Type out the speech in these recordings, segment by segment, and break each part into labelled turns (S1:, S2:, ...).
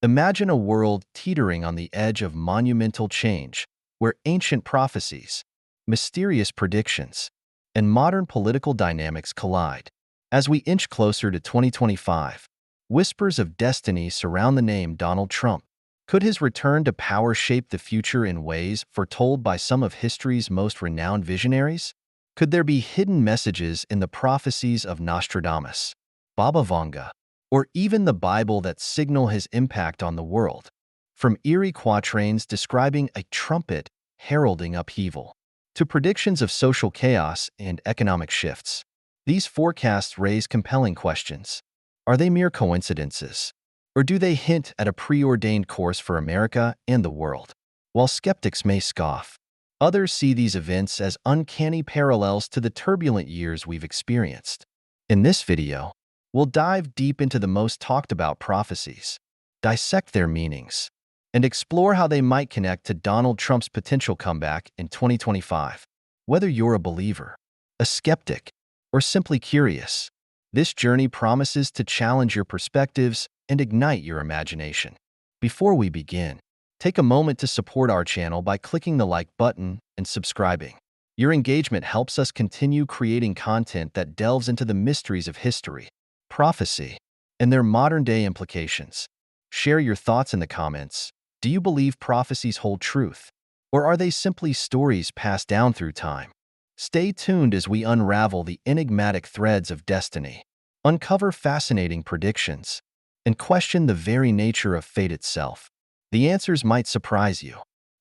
S1: Imagine a world teetering on the edge of monumental change, where ancient prophecies, mysterious predictions, and modern political dynamics collide. As we inch closer to 2025, whispers of destiny surround the name Donald Trump. Could his return to power shape the future in ways foretold by some of history's most renowned visionaries? Could there be hidden messages in the prophecies of Nostradamus, Baba Vanga, or even the Bible that signal his impact on the world? From eerie quatrains describing a trumpet heralding upheaval, to predictions of social chaos and economic shifts, these forecasts raise compelling questions. Are they mere coincidences? Or do they hint at a preordained course for America and the world? While skeptics may scoff, others see these events as uncanny parallels to the turbulent years we've experienced. In this video, we'll dive deep into the most talked about prophecies, dissect their meanings, and explore how they might connect to Donald Trump's potential comeback in 2025. Whether you're a believer, a skeptic, or simply curious, this journey promises to challenge your perspectives and ignite your imagination. Before we begin, take a moment to support our channel by clicking the like button and subscribing. Your engagement helps us continue creating content that delves into the mysteries of history, prophecy, and their modern-day implications. Share your thoughts in the comments. Do you believe prophecies hold truth, or are they simply stories passed down through time? Stay tuned as we unravel the enigmatic threads of destiny, uncover fascinating predictions, and question the very nature of fate itself. The answers might surprise you.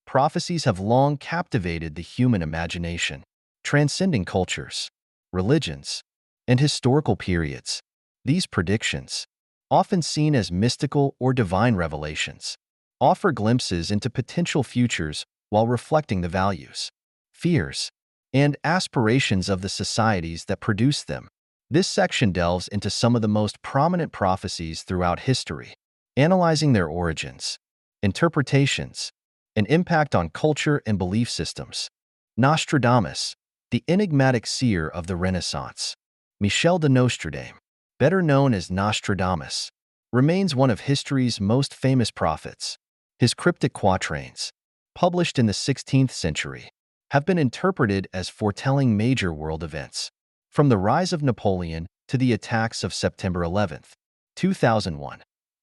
S1: Prophecies have long captivated the human imagination, transcending cultures, religions, and historical periods. These predictions, often seen as mystical or divine revelations, offer glimpses into potential futures while reflecting the values, fears, and aspirations of the societies that produce them. This section delves into some of the most prominent prophecies throughout history, analyzing their origins, interpretations, and impact on culture and belief systems. Nostradamus, the enigmatic seer of the Renaissance. Michel de Nostradame, better known as Nostradamus, remains one of history's most famous prophets. His cryptic quatrains, published in the 16th century, have been interpreted as foretelling major world events. From the rise of Napoleon to the attacks of September 11, 2001,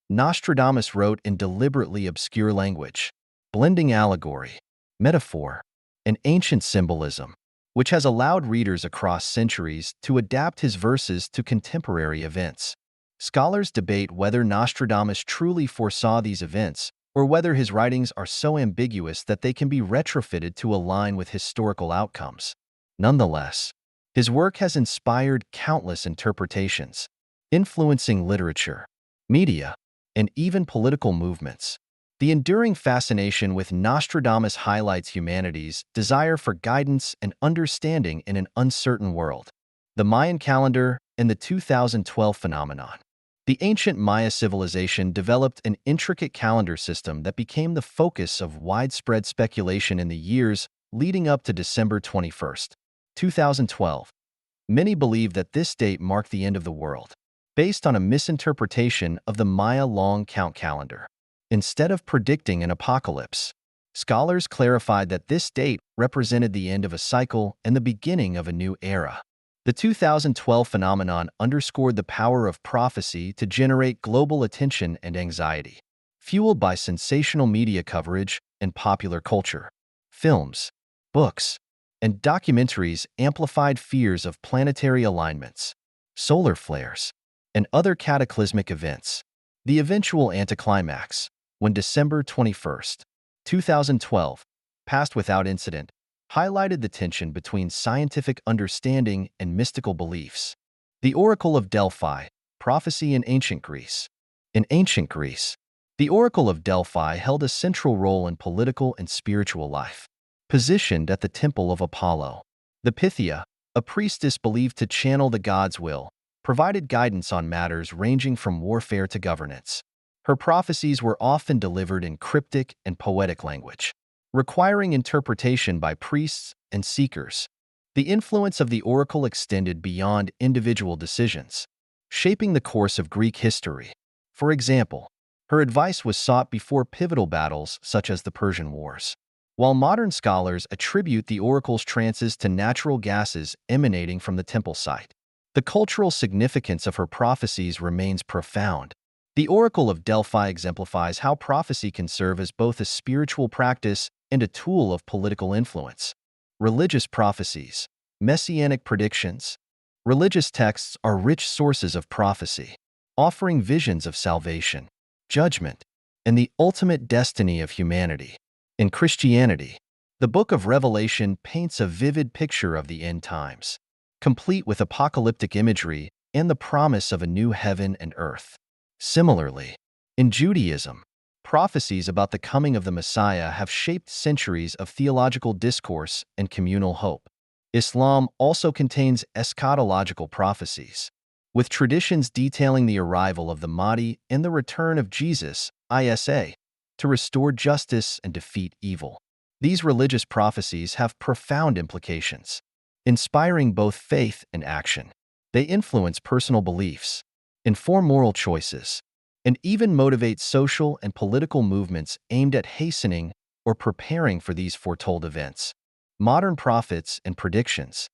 S1: Nostradamus wrote in deliberately obscure language, blending allegory, metaphor, and ancient symbolism, which has allowed readers across centuries to adapt his verses to contemporary events. Scholars debate whether Nostradamus truly foresaw these events or whether his writings are so ambiguous that they can be retrofitted to align with historical outcomes. Nonetheless, his work has inspired countless interpretations, influencing literature, media, and even political movements. The enduring fascination with Nostradamus highlights humanity's desire for guidance and understanding in an uncertain world. The Mayan calendar and the 2012 phenomenon. The ancient Maya civilization developed an intricate calendar system that became the focus of widespread speculation in the years leading up to December 21st, 2012. Many believe that this date marked the end of the world, based on a misinterpretation of the Maya long count calendar. Instead of predicting an apocalypse, scholars clarified that this date represented the end of a cycle and the beginning of a new era. The 2012 phenomenon underscored the power of prophecy to generate global attention and anxiety, fueled by sensational media coverage and popular culture. Films, books, and documentaries amplified fears of planetary alignments, solar flares, and other cataclysmic events. The eventual anticlimax, when December 21st, 2012, passed without incident, highlighted the tension between scientific understanding and mystical beliefs. The Oracle of Delphi, prophecy in ancient Greece. In ancient Greece, the Oracle of Delphi held a central role in political and spiritual life. Positioned at the temple of Apollo, the Pythia, a priestess believed to channel the god's will, provided guidance on matters ranging from warfare to governance. Her prophecies were often delivered in cryptic and poetic language, requiring interpretation by priests and seekers. The influence of the oracle extended beyond individual decisions, shaping the course of Greek history. For example, Her advice was sought before pivotal battles such as the Persian Wars. While modern scholars attribute the oracle's trances to natural gases emanating from the temple site, the cultural significance of her prophecies remains profound. The Oracle of Delphi exemplifies how prophecy can serve as both a spiritual practice and a tool of political influence. Religious prophecies, messianic predictions. Religious texts are rich sources of prophecy, offering visions of salvation, judgment, and the ultimate destiny of humanity. In Christianity, the Book of Revelation paints a vivid picture of the end times, complete with apocalyptic imagery and the promise of a new heaven and earth. Similarly, in Judaism, prophecies about the coming of the Messiah have shaped centuries of theological discourse and communal hope. Islam also contains eschatological prophecies, with traditions detailing the arrival of the Mahdi and the return of Jesus, Isa, to restore justice and defeat evil. These religious prophecies have profound implications, inspiring both faith and action. They influence personal beliefs, inform moral choices, and even motivate social and political movements aimed at hastening or preparing for these foretold events. Modern prophets and predictions.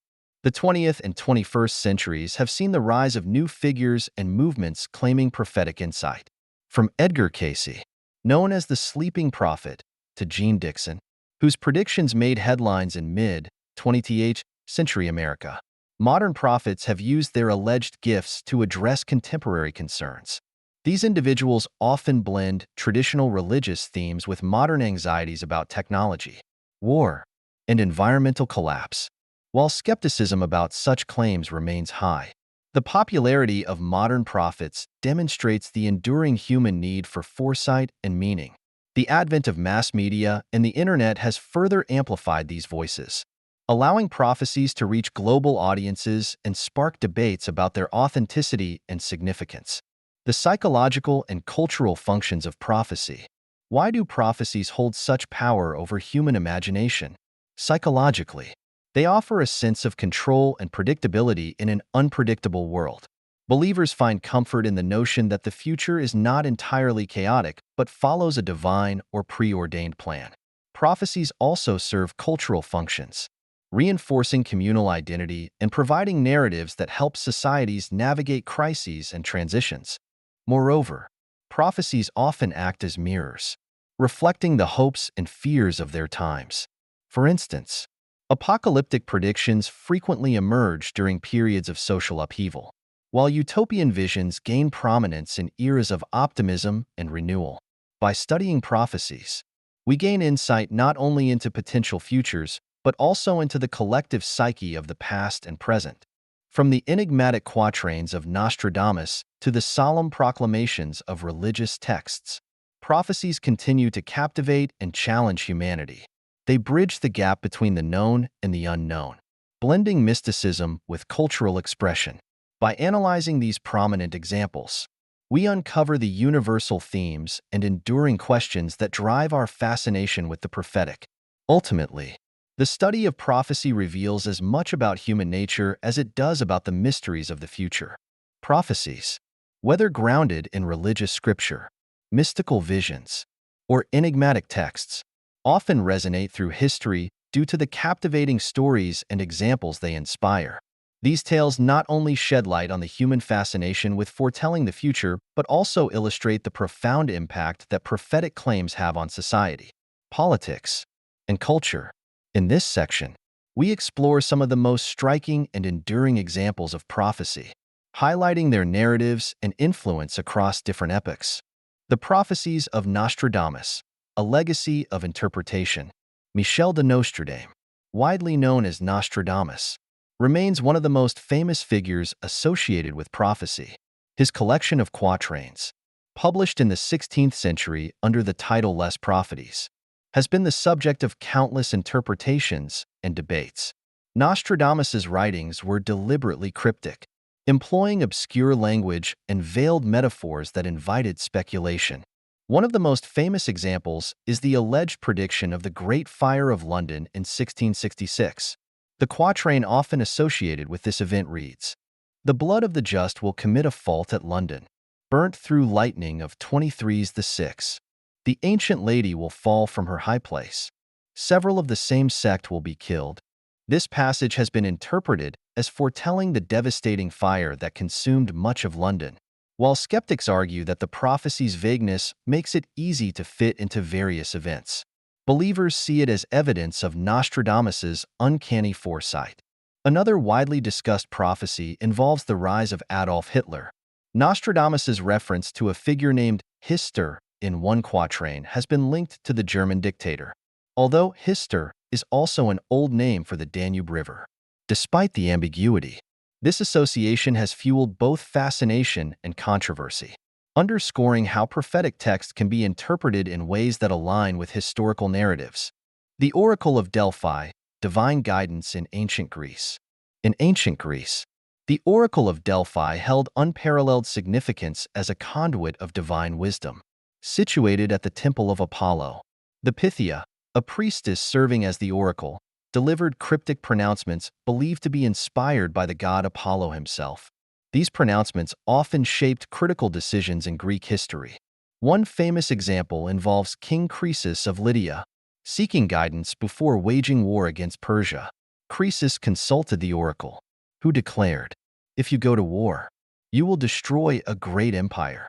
S1: The 20th and 21st centuries have seen the rise of new figures and movements claiming prophetic insight. From Edgar Cayce, known as the Sleeping Prophet, to Gene Dixon, whose predictions made headlines in mid-20th century America. Modern prophets have used their alleged gifts to address contemporary concerns. These individuals often blend traditional religious themes with modern anxieties about technology, war, and environmental collapse. While skepticism about such claims remains high, the popularity of modern prophets demonstrates the enduring human need for foresight and meaning. The advent of mass media and the internet has further amplified these voices, allowing prophecies to reach global audiences and spark debates about their authenticity and significance. The psychological and cultural functions of prophecy. Why do prophecies hold such power over human imagination? Psychologically, they offer a sense of control and predictability in an unpredictable world. Believers find comfort in the notion that the future is not entirely chaotic but follows a divine or preordained plan. Prophecies also serve cultural functions, reinforcing communal identity and providing narratives that help societies navigate crises and transitions. Moreover, prophecies often act as mirrors, reflecting the hopes and fears of their times. For instance, apocalyptic predictions frequently emerge during periods of social upheaval, while utopian visions gain prominence in eras of optimism and renewal. By studying prophecies, we gain insight not only into potential futures, but also into the collective psyche of the past and present. From the enigmatic quatrains of Nostradamus to the solemn proclamations of religious texts, prophecies continue to captivate and challenge humanity. They bridge the gap between the known and the unknown, blending mysticism with cultural expression. By analyzing these prominent examples, we uncover the universal themes and enduring questions that drive our fascination with the prophetic. Ultimately, the study of prophecy reveals as much about human nature as it does about the mysteries of the future. Prophecies, whether grounded in religious scripture, mystical visions, or enigmatic texts, often resonate through history due to the captivating stories and examples they inspire. These tales not only shed light on the human fascination with foretelling the future, but also illustrate the profound impact that prophetic claims have on society, politics, and culture. In this section, we explore some of the most striking and enduring examples of prophecy, highlighting their narratives and influence across different epochs. The prophecies of Nostradamus, a legacy of interpretation. Michel de Nostradame, widely known as Nostradamus, remains one of the most famous figures associated with prophecy. His collection of quatrains, published in the 16th century under the title Les Prophéties, has been the subject of countless interpretations and debates. Nostradamus's writings were deliberately cryptic, employing obscure language and veiled metaphors that invited speculation. One of the most famous examples is the alleged prediction of the Great Fire of London in 1666. The quatrain often associated with this event reads, "The blood of the just will commit a fault at London. burnt through lightning of 23's the 6. The ancient lady will fall from her high place. Several of the same sect will be killed. This passage has been interpreted as foretelling the devastating fire that consumed much of London. While skeptics argue that the prophecy's vagueness makes it easy to fit into various events, believers see it as evidence of Nostradamus's uncanny foresight. Another widely discussed prophecy involves the rise of Adolf Hitler. Nostradamus's reference to a figure named Hister in one quatrain has been linked to the German dictator, although Hister is also an old name for the Danube River. Despite the ambiguity, this association has fueled both fascination and controversy, underscoring how prophetic text can be interpreted in ways that align with historical narratives. The Oracle of Delphi, divine guidance in ancient Greece. In ancient Greece, the Oracle of Delphi held unparalleled significance as a conduit of divine wisdom. Situated at the Temple of Apollo, the Pythia, a priestess serving as the oracle, delivered cryptic pronouncements believed to be inspired by the god Apollo himself. These pronouncements often shaped critical decisions in Greek history. One famous example involves King Croesus of Lydia. Seeking guidance before waging war against Persia, Croesus consulted the oracle, who declared, "If you go to war, you will destroy a great empire."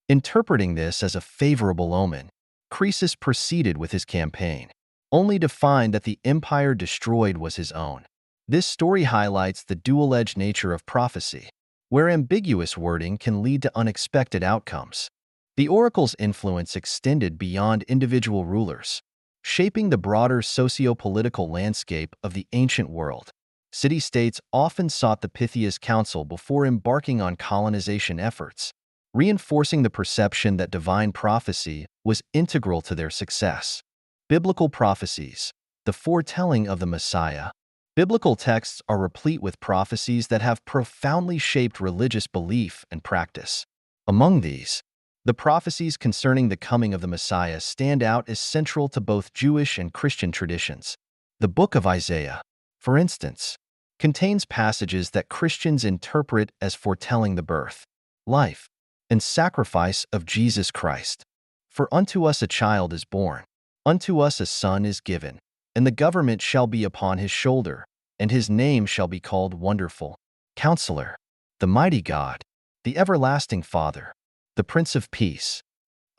S1: Interpreting this as a favorable omen, Croesus proceeded with his campaign, only to find that the empire destroyed was his own. This story highlights the dual-edged nature of prophecy, where ambiguous wording can lead to unexpected outcomes. The oracle's influence extended beyond individual rulers, shaping the broader socio-political landscape of the ancient world. City-states often sought the Pythia's counsel before embarking on colonization efforts, reinforcing the perception that divine prophecy was integral to their success. Biblical prophecies, the foretelling of the Messiah. Biblical texts are replete with prophecies that have profoundly shaped religious belief and practice. Among these, the prophecies concerning the coming of the Messiah stand out as central to both Jewish and Christian traditions. The book of Isaiah, for instance, contains passages that Christians interpret as foretelling the birth, life, and sacrifice of Jesus Christ. For unto us a child is born, unto us a son is given, and the government shall be upon his shoulder, and his name shall be called Wonderful, Counselor, the Mighty God, the Everlasting Father, the Prince of Peace.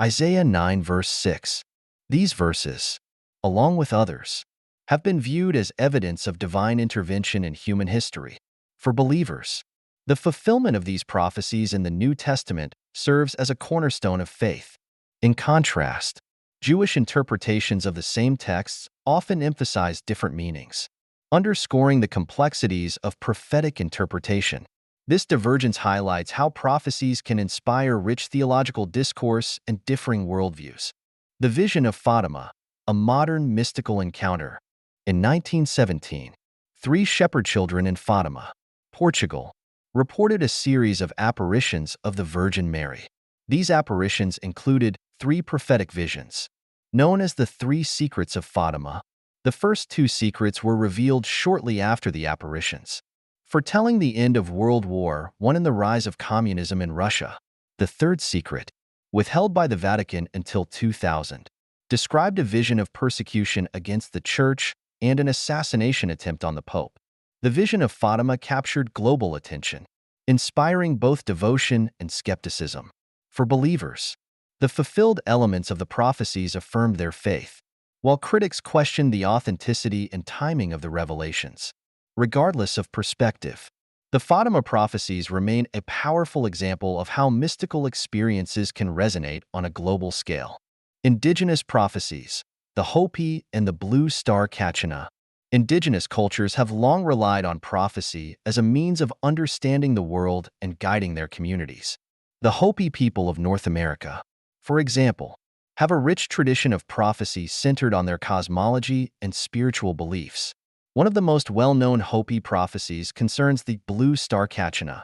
S1: Isaiah 9 verse 6. These verses, along with others, have been viewed as evidence of divine intervention in human history. For believers, the fulfillment of these prophecies in the New Testament serves as a cornerstone of faith. In contrast, Jewish interpretations of the same texts often emphasize different meanings, underscoring the complexities of prophetic interpretation. This divergence highlights how prophecies can inspire rich theological discourse and differing worldviews. The Vision of Fatima, a modern mystical encounter. In 1917, 3 shepherd children in Fatima, Portugal, reported a series of apparitions of the Virgin Mary. These apparitions included 3 prophetic visions, known as the 3 secrets of Fatima. The first 2 secrets were revealed shortly after the apparitions, foretelling the end of World War I and the rise of communism in Russia. The third secret, withheld by the Vatican until 2000, described a vision of persecution against the Church and an assassination attempt on the Pope. The Vision of Fatima captured global attention, inspiring both devotion and skepticism. For believers, the fulfilled elements of the prophecies affirmed their faith, while critics questioned the authenticity and timing of the revelations. Regardless of perspective, the Fatima prophecies remain a powerful example of how mystical experiences can resonate on a global scale. Indigenous prophecies, the Hopi and the Blue Star Kachina. Indigenous cultures have long relied on prophecy as a means of understanding the world and guiding their communities. The Hopi people of North America, for example, have a rich tradition of prophecy centered on their cosmology and spiritual beliefs. One of the most well-known Hopi prophecies concerns the Blue Star Kachina,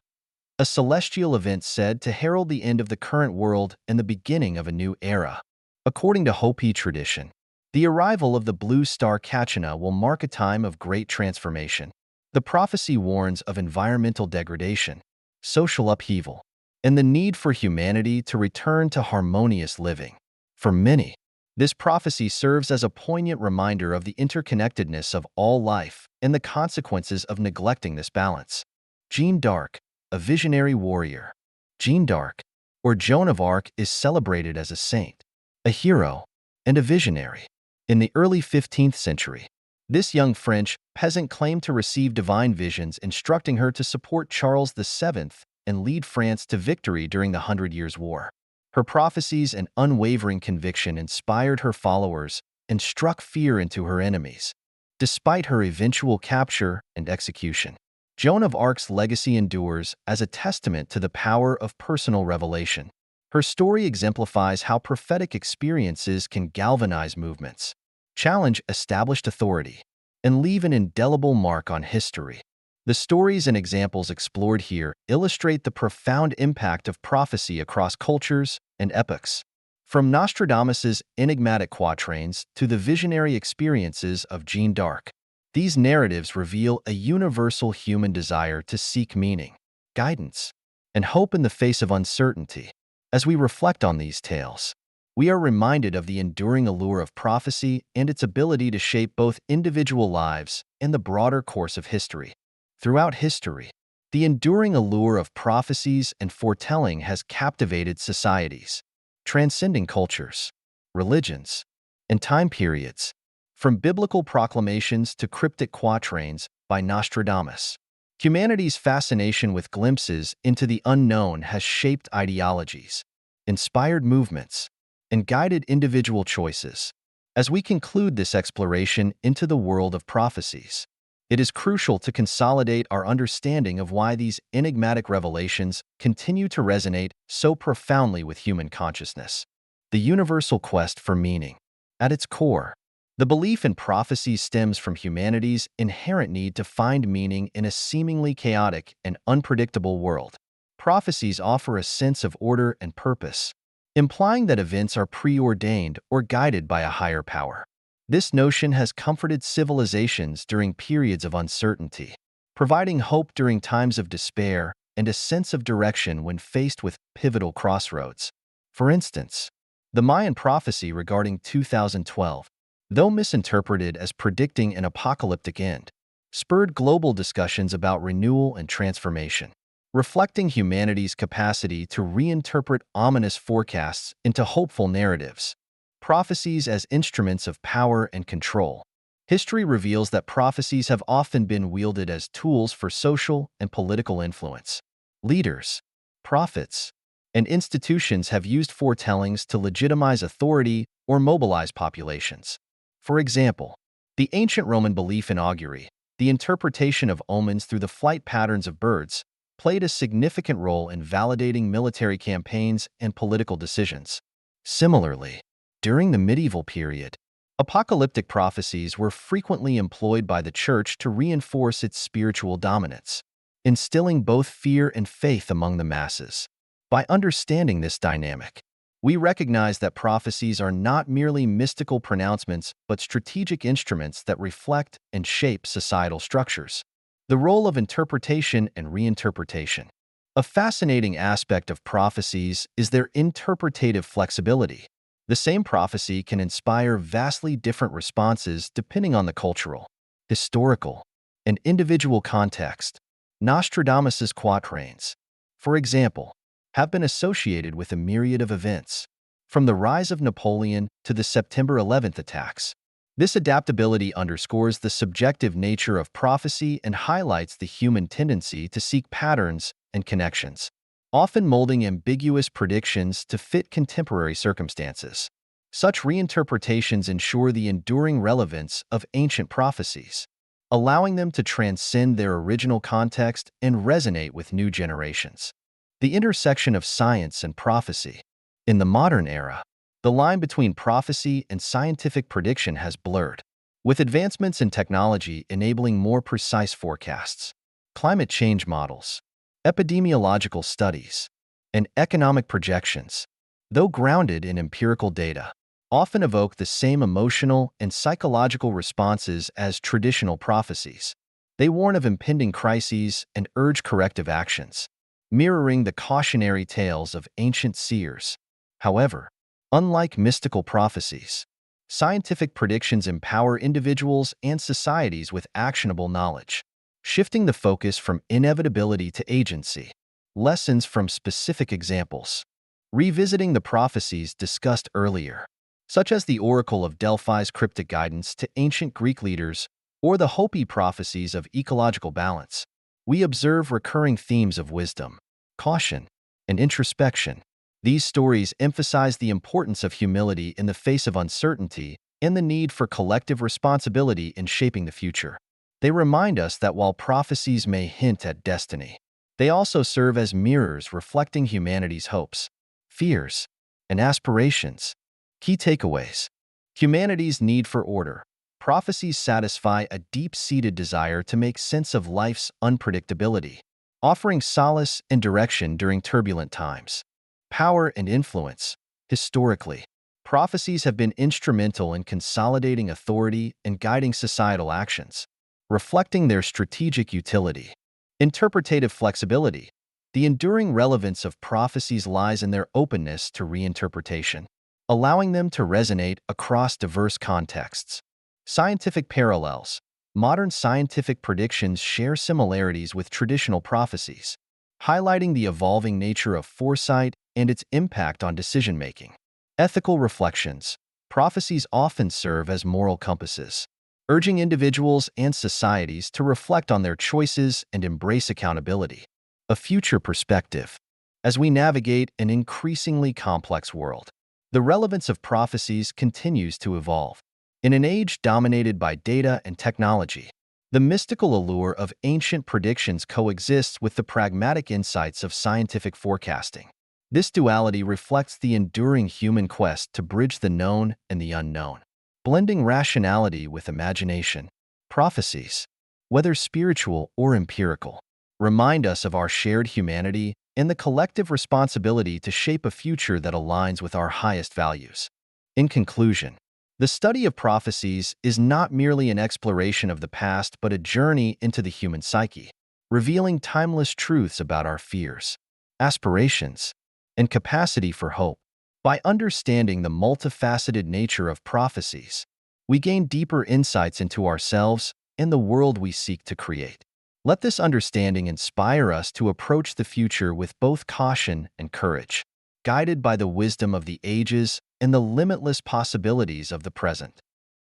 S1: a celestial event said to herald the end of the current world and the beginning of a new era. According to Hopi tradition, the arrival of the Blue Star Kachina will mark a time of great transformation. The prophecy warns of environmental degradation, social upheaval, and the need for humanity to return to harmonious living. For many, this prophecy serves as a poignant reminder of the interconnectedness of all life and the consequences of neglecting this balance. Jeanne d'Arc, a visionary warrior. Jeanne d'Arc, or Joan of Arc, is celebrated as a saint, a hero, and a visionary. In the early 15th century, this young French peasant claimed to receive divine visions instructing her to support Charles VII and lead France to victory during the Hundred Years' War. Her prophecies and unwavering conviction inspired her followers and struck fear into her enemies. Despite her eventual capture and execution, Joan of Arc's legacy endures as a testament to the power of personal revelation. Her story exemplifies how prophetic experiences can galvanize movements, challenge established authority, and leave an indelible mark on history. The stories and examples explored here illustrate the profound impact of prophecy across cultures and epochs. From Nostradamus's enigmatic quatrains to the visionary experiences of Jeanne d'Arc, these narratives reveal a universal human desire to seek meaning, guidance, and hope in the face of uncertainty. As we reflect on these tales, we are reminded of the enduring allure of prophecy and its ability to shape both individual lives and the broader course of history. Throughout history, the enduring allure of prophecies and foretelling has captivated societies, transcending cultures, religions, and time periods. From biblical proclamations to cryptic quatrains by Nostradamus, humanity's fascination with glimpses into the unknown has shaped ideologies, inspired movements, and guided individual choices. As we conclude this exploration into the world of prophecies, it is crucial to consolidate our understanding of why these enigmatic revelations continue to resonate so profoundly with human consciousness. The universal quest for meaning. At its core, the belief in prophecies stems from humanity's inherent need to find meaning in a seemingly chaotic and unpredictable world. Prophecies offer a sense of order and purpose, implying that events are preordained or guided by a higher power. This notion has comforted civilizations during periods of uncertainty, providing hope during times of despair and a sense of direction when faced with pivotal crossroads. For instance, the Mayan prophecy regarding 2012, though misinterpreted as predicting an apocalyptic end, spurred global discussions about renewal and transformation, reflecting humanity's capacity to reinterpret ominous forecasts into hopeful narratives. Prophecies as instruments of power and control. History reveals that prophecies have often been wielded as tools for social and political influence. Leaders, prophets, and institutions have used foretellings to legitimize authority or mobilize populations. For example, the ancient Roman belief in augury, the interpretation of omens through the flight patterns of birds, played a significant role in validating military campaigns and political decisions. Similarly, during the medieval period, apocalyptic prophecies were frequently employed by the Church to reinforce its spiritual dominance, instilling both fear and faith among the masses. By understanding this dynamic, we recognize that prophecies are not merely mystical pronouncements but strategic instruments that reflect and shape societal structures. The role of interpretation and reinterpretation. A fascinating aspect of prophecies is their interpretative flexibility. The same prophecy can inspire vastly different responses depending on the cultural, historical, and individual context. Nostradamus's quatrains, for example, have been associated with a myriad of events, from the rise of Napoleon to the September 11th attacks. This adaptability underscores the subjective nature of prophecy and highlights the human tendency to seek patterns and connections, often molding ambiguous predictions to fit contemporary circumstances. Such reinterpretations ensure the enduring relevance of ancient prophecies, allowing them to transcend their original context and resonate with new generations. The intersection of science and prophecy. In the modern era, the line between prophecy and scientific prediction has blurred, with advancements in technology enabling more precise forecasts. Climate change models, epidemiological studies, and economic projections, though grounded in empirical data, often evoke the same emotional and psychological responses as traditional prophecies. They warn of impending crises and urge corrective actions. mirroring the cautionary tales of ancient seers. However, unlike mystical prophecies, scientific predictions empower individuals and societies with actionable knowledge, shifting the focus from inevitability to agency. Lessons from specific examples. Revisiting the prophecies discussed earlier, such as the Oracle of Delphi's cryptic guidance to ancient Greek leaders or the Hopi prophecies of ecological balance, we observe recurring themes of wisdom, caution, and introspection. These stories emphasize the importance of humility in the face of uncertainty and the need for collective responsibility in shaping the future. They remind us that while prophecies may hint at destiny, they also serve as mirrors reflecting humanity's hopes, fears, and aspirations. Key takeaways. Humanity's need for order. Prophecies satisfy a deep-seated desire to make sense of life's unpredictability, offering solace and direction during turbulent times. Power and influence. Historically, prophecies have been instrumental in consolidating authority and guiding societal actions, reflecting their strategic utility. Interpretative flexibility. The enduring relevance of prophecies lies in their openness to reinterpretation, allowing them to resonate across diverse contexts. Scientific parallels. Modern scientific predictions share similarities with traditional prophecies, highlighting the evolving nature of foresight and its impact on decision-making. Ethical reflections. Prophecies often serve as moral compasses, urging individuals and societies to reflect on their choices and embrace accountability. A future perspective. As we navigate an increasingly complex world, the relevance of prophecies continues to evolve. In an age dominated by data and technology, the mystical allure of ancient predictions coexists with the pragmatic insights of scientific forecasting. This duality reflects the enduring human quest to bridge the known and the unknown, blending rationality with imagination. Prophecies, whether spiritual or empirical, remind us of our shared humanity and the collective responsibility to shape a future that aligns with our highest values. In conclusion, the study of prophecies is not merely an exploration of the past but a journey into the human psyche, revealing timeless truths about our fears, aspirations, and capacity for hope. By understanding the multifaceted nature of prophecies, we gain deeper insights into ourselves and the world we seek to create. Let this understanding inspire us to approach the future with both caution and courage, guided by the wisdom of the ages and the limitless possibilities of the present.